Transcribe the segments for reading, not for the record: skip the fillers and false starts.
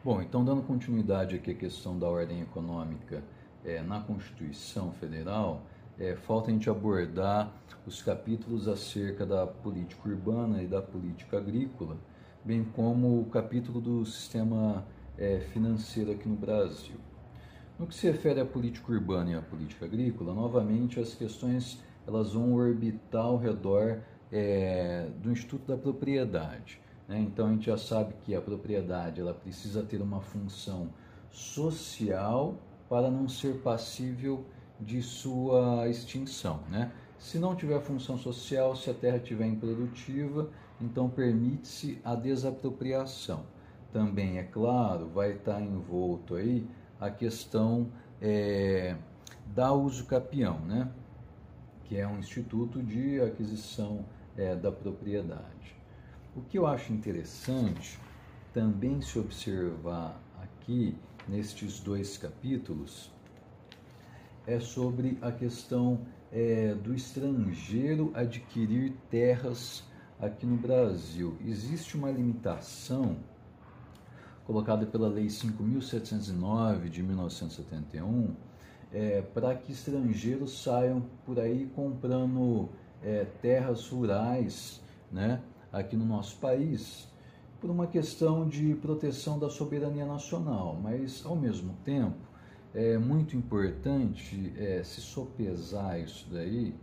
Bom, então dando continuidade aqui à questão da ordem econômica na Constituição Federal, falta a gente abordar os capítulos acerca da política urbana e da política agrícola, bem como o capítulo do sistema financeiro aqui no Brasil. No que se refere à política urbana e à política agrícola, novamente as questões elas vão orbitar ao redor do Instituto da Propriedade. Né? Então a gente já sabe que a propriedade ela precisa ter uma função social para não ser passível de sua extinção. Né? Se não tiver função social, se a terra estiver improdutiva, então permite-se a desapropriação. Também, é claro, vai estar envolto aí a questão da uso capião, né? Que é um instituto de aquisição da propriedade. O que eu acho interessante também se observar aqui nestes dois capítulos é sobre a questão do estrangeiro adquirir terras aqui no Brasil. Existe uma limitação colocada pela Lei 5.709 de 1971, para que estrangeiros saiam por aí comprando terras rurais, né, aqui no nosso país, por uma questão de proteção da soberania nacional. Mas, ao mesmo tempo, é muito importante se sopesar isso daí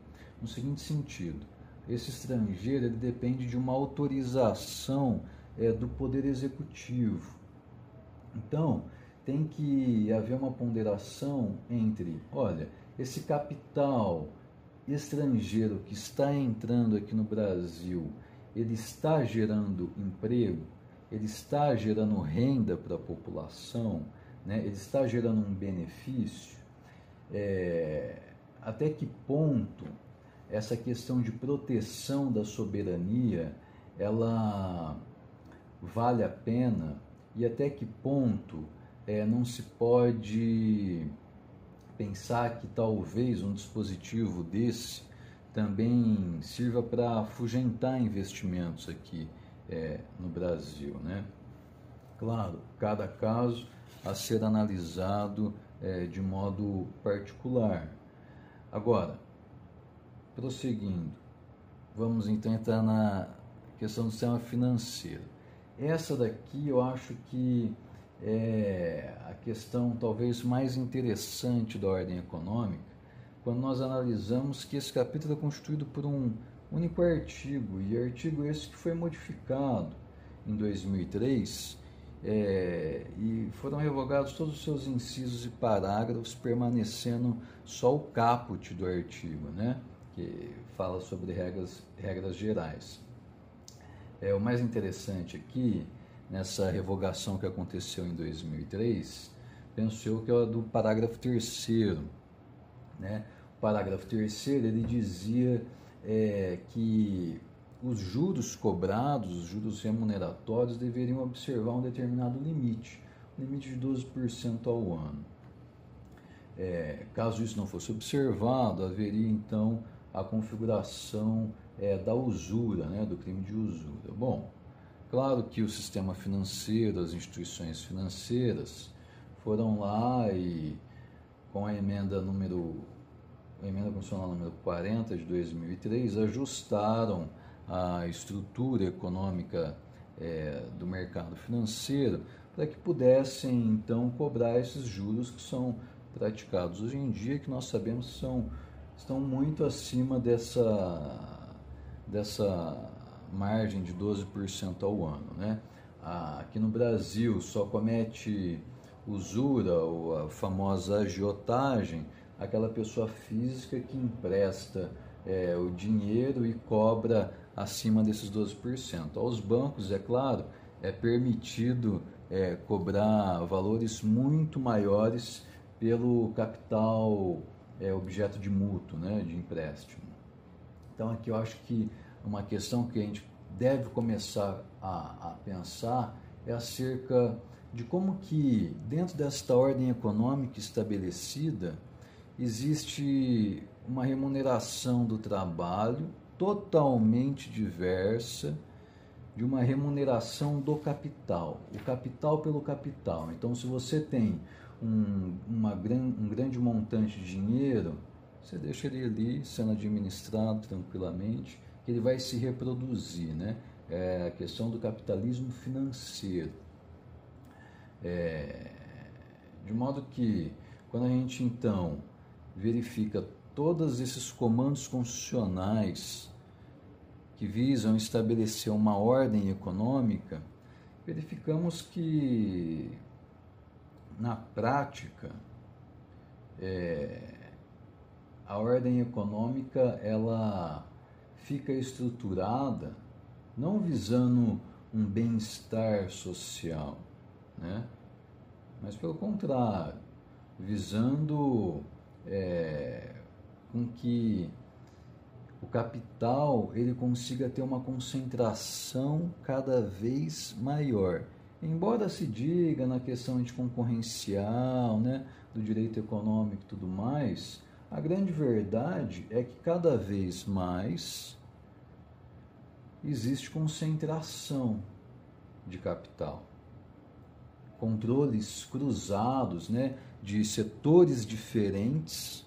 no seguinte sentido: esse estrangeiro ele depende de uma autorização do Poder Executivo. Então, tem que haver uma ponderação entre, olha, esse capital estrangeiro que está entrando aqui no Brasil, ele está gerando emprego, ele está gerando renda para a população, né? Ele está gerando um benefício. Até que ponto essa questão de proteção da soberania, ela vale a pena? E até que ponto não se pode pensar que talvez um dispositivo desse também sirva para afugentar investimentos aqui no Brasil, né? Claro, cada caso a ser analisado de modo particular. Agora, prosseguindo, vamos então entrar na questão do sistema financeiro. Essa daqui eu acho que é a questão talvez mais interessante da ordem econômica, quando nós analisamos que esse capítulo é constituído por um único artigo, e artigo esse que foi modificado em 2003, e foram revogados todos os seus incisos e parágrafos, permanecendo só o caput do artigo, né, que fala sobre regras gerais. O mais interessante aqui, nessa revogação que aconteceu em 2003, penso eu que é o do parágrafo 3º. Né? O parágrafo 3º, ele dizia que os juros cobrados, os juros remuneratórios, deveriam observar um determinado limite, um limite de 12% ao ano. Caso isso não fosse observado, haveria então a configuração da usura, né, do crime de usura. Bom, claro que o sistema financeiro, as instituições financeiras foram lá e com a emenda constitucional número 40 de 2003 ajustaram a estrutura econômica do mercado financeiro para que pudessem então cobrar esses juros que são praticados hoje em dia, que nós sabemos que estão muito acima dessa margem de 12% ao ano, né? Aqui no Brasil só comete usura, ou a famosa agiotagem, aquela pessoa física que empresta o dinheiro e cobra acima desses 12%. Aos bancos, é claro, é permitido cobrar valores muito maiores pelo capital objeto de mútuo, né, de empréstimo. Então aqui eu acho que uma questão que a gente deve começar a pensar é acerca de como que dentro desta ordem econômica estabelecida existe uma remuneração do trabalho totalmente diversa de uma remuneração do capital, o capital pelo capital. Então, se você tem um grande montante de dinheiro, você deixa ele ali sendo administrado tranquilamente, que ele vai se reproduzir, né? É a questão do capitalismo financeiro. De modo que, quando a gente, então, verifica todos esses comandos constitucionais que visam estabelecer uma ordem econômica, verificamos que, na prática, a ordem econômica ela fica estruturada não visando um bem-estar social, né? Mas pelo contrário, visando com que o capital ele consiga ter uma concentração cada vez maior. Embora se diga na questão de concorrencial, né, do direito econômico e tudo mais, a grande verdade é que cada vez mais existe concentração de capital. Controles cruzados, né, de setores diferentes,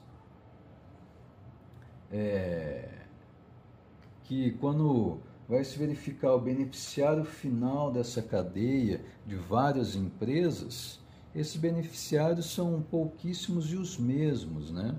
que quando vai se verificar o beneficiário final dessa cadeia de várias empresas, esses beneficiários são pouquíssimos e os mesmos, né?